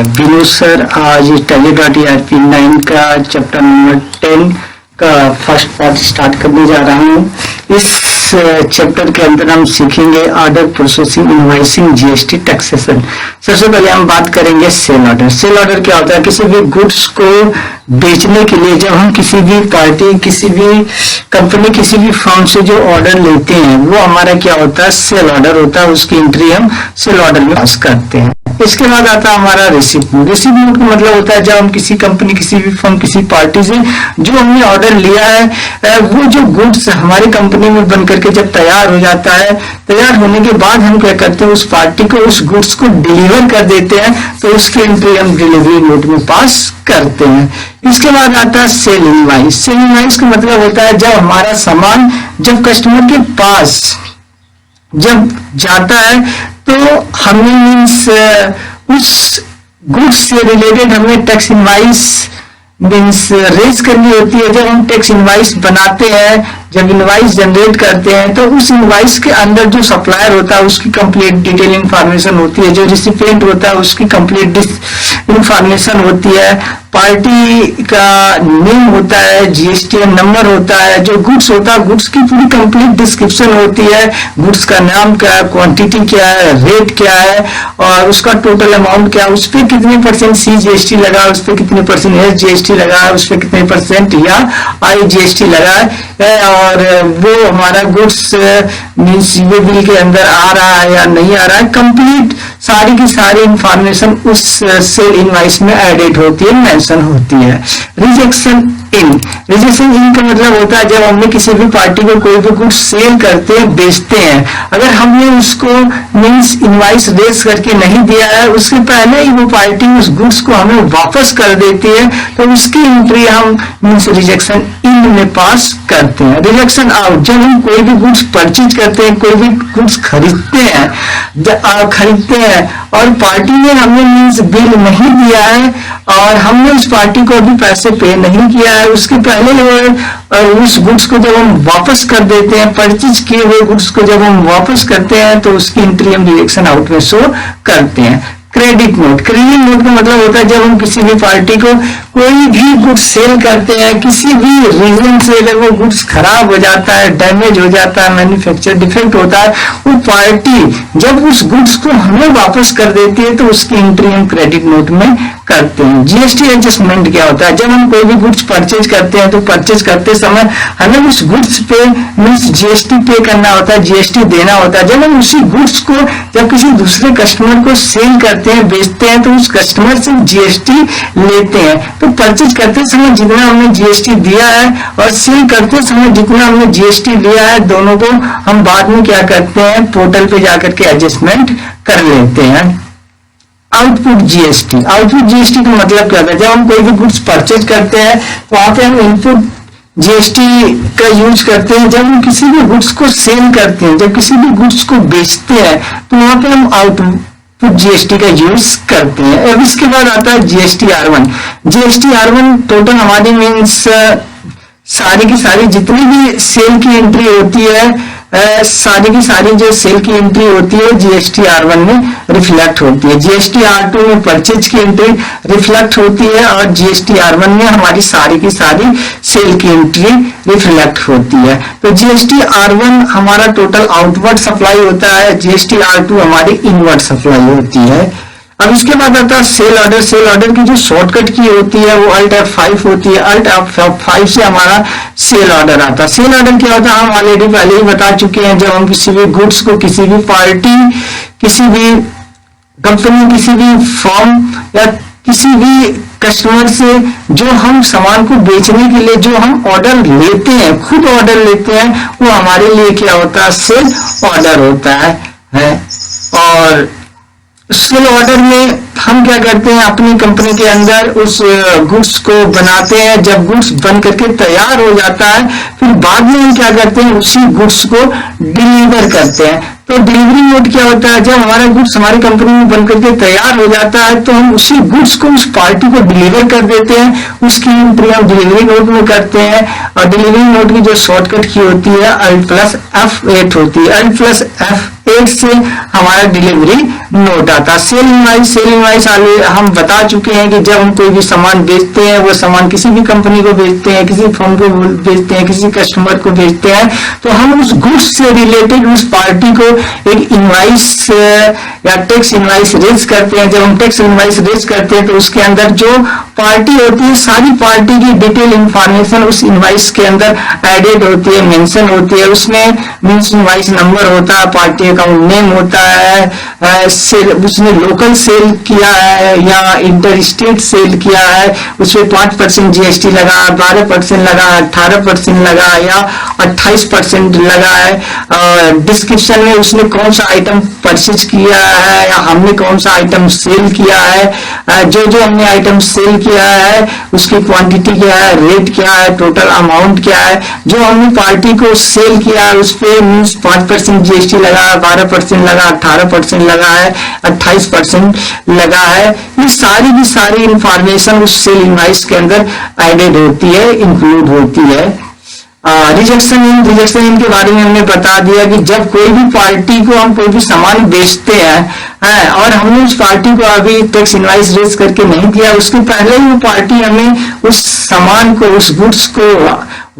Vinod sir आज Tally.ERP9 का chapter number 10 का फर्स्ट पार्ट स्टार्ट करने जा रहा हूँ। इस चैप्टर के अंदर हम सीखेंगे order processing, invoicing, GST, taxation. सबसे पहले हम बात करेंगे सेल ऑर्डर। सेल ऑर्डर क्या होता है? किसी भी गुड्स को बेचने के लिए जब हम किसी भी पार्टी, किसी भी कंपनी, किसी भी फर्म से जो ऑर्डर लेते हैं वो हमारा क्या होता है? सेल ऑर्डर होता है। उसकी एंट्री हम सेल ऑर्डर में पास करते हैं। इसके बाद आता है हमारा रिसीप्ट नोट। रिसीप्ट नोट का मतलब होता है जब हम किसी कंपनी, किसी भी फर्म, किसी पार्टी से जो हमने ऑर्डर लिया है वो जो गुड्स हमारी कंपनी में बन करके जब तैयार हो जाता है, तैयार होने के बाद हम क्या करते हैं? उस पार्टी को उस गुड्स को डिलीवर कर देते हैं, तो उसकी एंट्री हम डिलीवरी नोट में पास करते हैं। इसके बाद आता है सेल इनवॉइस। सेल इनवॉइस का मतलब होता है जब हमारा सामान जब कस्टमर के पास जब जाता है तो हमें मीन्स उस गुड्स से रिलेटेड हमें टैक्स इनवॉइस मीन्स रेज करनी होती है। जब हम टैक्स इनवॉइस बनाते हैं, जब इनवॉइस जनरेट करते हैं, तो उस इनवॉइस के अंदर जो सप्लायर होता है उसकी कंप्लीट डिटेल इंफॉर्मेशन होती है, जो रिसिपिएंट होता है उसकी कंप्लीट इंफॉर्मेशन होती है, पार्टी का नेम होता है, जीएसटीएन नंबर होता है, जो गुड्स होता है गुड्स की पूरी कंप्लीट डिस्क्रिप्शन होती है, गुड्स का नाम क्या है, क्वांटिटी क्या है, रेट क्या है और उसका टोटल अमाउंट क्या है, उस पर कितने परसेंट सीजीएसटी लगा, उस पर कितने परसेंट एसजीएसटी लगा, उस पर कितने परसेंट या आईजीएसटी लगा है और वो हमारा गुड्स मीन्स ये बिल के अंदर आ रहा है या नहीं आ रहा है। कंप्लीट सारी की सारी इंफॉर्मेशन उस सेल इनवॉइस में एडिट होती है, मेंशन होती है। रिजेक्शन इन का मतलब होता है जब हमने किसी भी पार्टी को कोई भी गुड्स सेल करते हैं, बेचते हैं, अगर हमने उसको मीन्स इनवॉइस रेज करके नहीं दिया है, उसके पहले ही वो पार्टी उस गुड्स को हमें वापस कर देती है, तो उसकी एंट्री हम मीन्स रिजेक्शन इन में पास करते हैं। रिजेक्शन आउट, जब हम कोई भी गुड्स परचेज करते हैं, कोई भी गुड्स खरीदते हैं और पार्टी ने हमें मीन्स बिल नहीं दिया है और हमने उस पार्टी को अभी पैसे पे नहीं किया है, उसके पहले उस गुड्स को जब हम वापस कर देते हैं, परचेज किए हुए गुड्स को जब हम वापस करते हैं, तो उसकी एंट्री हम रिजेक्शन आउट में शो करते हैं। क्रेडिट नोट का मतलब होता है जब हम किसी भी पार्टी को कोई भी गुड्स सेल करते हैं, किसी भी रीजन से अगर वो गुड्स खराब हो जाता है, डैमेज हो जाता है, मैन्युफैक्चर डिफेक्ट होता है, वो पार्टी जब उस गुड्स को हमें वापस कर देती है, तो उसकी एंट्री हम क्रेडिट नोट में करते हैं। जीएसटी एडजस्टमेंट क्या होता है? जब हम कोई भी गुड्स परचेज करते हैं, तो परचेज करते समय हमें उस गुड्स पे मीन्स जीएसटी पे करना होता है, जीएसटी देना होता है। जब हम उसी गुड्स को जब किसी दूसरे कस्टमर को सेल करते हैं, बेचते हैं, तो उस कस्टमर से जीएसटी लेते हैं। तो परचेज करते समय जितना हमने जीएसटी दिया है और सेल करते समय जितना हमने जीएसटी लिया है, दोनों को हम बाद में क्या करते हैं? पोर्टल पे जाकर के एडजस्टमेंट कर लेते हैं। आउटपुट जीएसटी का मतलब क्या होता है? जब हम कोई भी गुड्स परचेज करते हैं, तो वहां पे हम इनपुट जीएसटी का यूज करते हैं। जब हम किसी भी गुड्स को सेल करते हैं, जब किसी भी गुड्स को बेचते हैं, तो वहां पे हम आउटपुट जीएसटी का यूज करते हैं। अब इसके बाद आता है जीएसटी आर1 टोटल हमारी मीन्स सारी की सारी जितनी भी सेल की एंट्री होती है, सारी की सारी जो सेल की एंट्री होती है जीएसटी आर1 में रिफ्लेक्ट होती है। जीएसटी आर2 में परचेज की एंट्री रिफ्लेक्ट होती है और जीएसटी आर1 में हमारी सारी की सारी सेल की एंट्री रिफ्लेक्ट होती है। तो जीएसटी आर1 हमारा टोटल आउटवर्ड सप्लाई होता है, जीएसटी आर2 हमारी इनवर्ड सप्लाई होती है। अब इसके बाद आता है सेल ऑर्डर की जो शॉर्टकट की होती है वो Alt F5 होती है। Alt F5 से हमारा सेल ऑर्डर आता है। सेल ऑर्डर क्या होता है? हम ऑलरेडी पहले ही बता चुके हैं। जब हम किसी भी गुड्स को किसी भी पार्टी, किसी भी कंपनी, किसी भी फर्म या किसी भी कस्टमर से जो हम सामान को बेचने के लिए जो हम ऑर्डर लेते हैं, खुद ऑर्डर लेते हैं, वो हमारे लिए क्या होता है? सेल ऑर्डर होता है। और सेल ऑर्डर में हम क्या करते हैं? अपनी कंपनी के अंदर उस गुड्स को बनाते हैं। जब गुड्स बन करके तैयार हो जाता है, फिर बाद में हम क्या करते हैं? उसी गुड्स को डिलीवर करते हैं। तो डिलीवरी नोट क्या होता है? जब हमारा गुड्स हमारी कंपनी में बन करके तैयार हो जाता है, तो हम उसी गुड्स को उस पार्टी को डिलीवर कर देते हैं। उसकी एंट्री हम डिलीवरी नोट में करते हैं और डिलीवरी नोट की जो शॉर्टकट की होती है Alt+F8 होती है। Alt+F8 डेट से हमारा डिलीवरी नोट आता। सेल इनवाइस हम बता चुके हैं कि जब हम कोई भी सामान बेचते हैं, वो सामान किसी भी कंपनी को बेचते हैं, किसी फर्म को बेचते हैं, किसी कस्टमर को बेचते हैं, तो हम उस गुड्स से रिलेटेड उस पार्टी को एक इनवाइस या टैक्स इनवाइस रेज करते हैं। जब हम टैक्स इनवाइस रेज करते हैं तो उसके अंदर जो पार्टी होती है, सारी पार्टी की डिटेल इंफॉर्मेशन उस इनवाइस के अंदर एडेड होती है, मेंशन होती है। उसमें मींस इनवाइस नंबर होता है, पार्टी अकाउंट नेम होता है, उसने लोकल सेल किया है या इंटर स्टेट सेल किया है, उसमें 5% जीएसटी लगा, 12% लगा, 18% लगा या 28% लगा है। डिस्क्रिप्शन में उसने कौन सा आइटम परचेज किया है या हमने कौन सा आइटम सेल किया है, जो हमने आइटम सेल किया है उसकी क्वांटिटी क्या है, रेट क्या है, टोटल अमाउंट क्या है। जो हमने पार्टी को सेल किया है उस पे मीन्स 5% जीएसटी लगा, 12% लगा, 18% लगा है, 28% लगा है। ये सारी की सारी इंफॉर्मेशन उस सेल इनवाइस के अंदर एडेड होती है, इंक्लूड होती है। रिजेक्शन इन के बारे में हमने बता दिया कि जब कोई भी पार्टी को हम कोई भी सामान बेचते हैं और हमने उस पार्टी को अभी टैक्स इनवाइस रेज करके नहीं दिया, उसके पहले ही वो पार्टी हमें उस सामान को, उस गुड्स को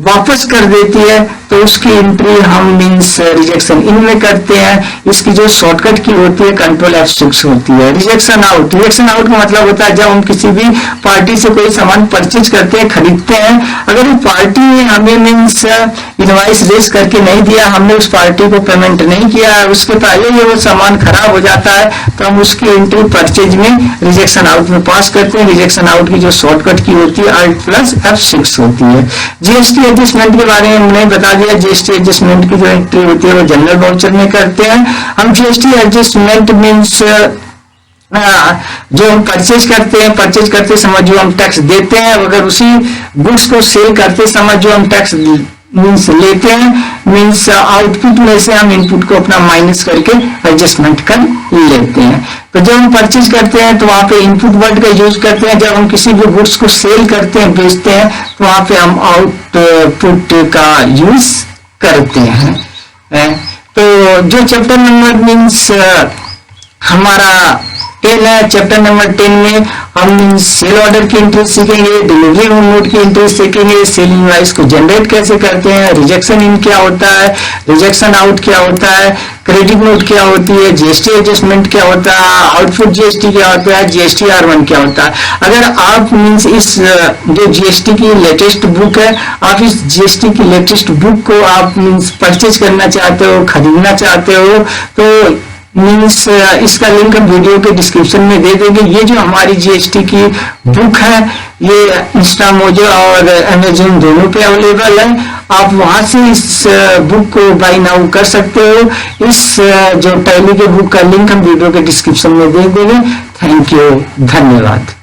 वापस कर देती है, तो उसकी एंट्री हम मींस रिजेक्शन इन में करते हैं। इसकी जो शॉर्टकट की होती है कंट्रोल F6 होती है। रिजेक्शन आउट का मतलब होता है जब हम किसी भी पार्टी से कोई सामान परचेज करते हैं, खरीदते हैं, अगर वो पार्टी ने हमें मींस इनवाइस रेज करके नहीं दिया, हमने उस पार्टी को पेमेंट नहीं किया, उसके पहले ही वो सामान खराब हो जाता है, तो हम उसकी एंट्री परचेज में रिजेक्शन आउट में पास करते हैं। रिजेक्शन आउट की जो शॉर्टकट की होती है Alt+F6 होती है। जीएसटी एडजस्टमेंट के बारे में हमने बता दिया। जीएसटी एडजस्टमेंट की जो एंट्री होती है वो जनरल वाउचर में करते हैं हम। जीएसटी एडजस्टमेंट मींस जो हम परचेज करते समय जो हम टैक्स देते हैं, अगर उसी गुड्स को सेल करते समय जो हम टैक्स मींस लेते हैं, मींस आउटपुट में से हम इनपुट को अपना माइनस करके एडजस्टमेंट कर लेते हैं। तो जब हम परचेज करते हैं तो वहां पे इनपुट वर्ड का यूज करते हैं। जब हम किसी भी गुड्स को सेल करते हैं, बेचते हैं, तो वहां पे हम आउटपुट का यूज करते हैं। तो जो चैप्टर नंबर मींस हमारा 10 है, चैप्टर नंबर 10 में हम सेल ऑर्डर की एंट्री सीखेंगे, डिलीवरी नोट की एंट्री सीखेंगे, सेल इनवाइस को जनरेट कैसे करते हैं, रिजेक्शन इन क्या होता है, रिजेक्शन आउट क्या होता है, क्रेडिट नोट क्या होती है, जीएसटी एडजस्टमेंट क्या होता है, आउटपुट जीएसटी क्या होता है, जीएसटी R1 क्या होता है। अगर आप मींस इस जो जीएसटी की लेटेस्ट बुक है, आप इस जीएसटी की लेटेस्ट बुक को आप मींस परचेज करना चाहते हो, खरीदना चाहते हो, तो मीन्स इसका लिंक हम वीडियो के डिस्क्रिप्शन में दे देंगे। ये जो हमारी जीएसटी की बुक है, ये इंस्टामोजो और अमेजोन दोनों पे अवेलेबल है। आप वहां से इस बुक को बाय नाउ कर सकते हो। इस जो टैली के बुक का लिंक हम वीडियो के डिस्क्रिप्शन में दे देंगे। थैंक यू, धन्यवाद।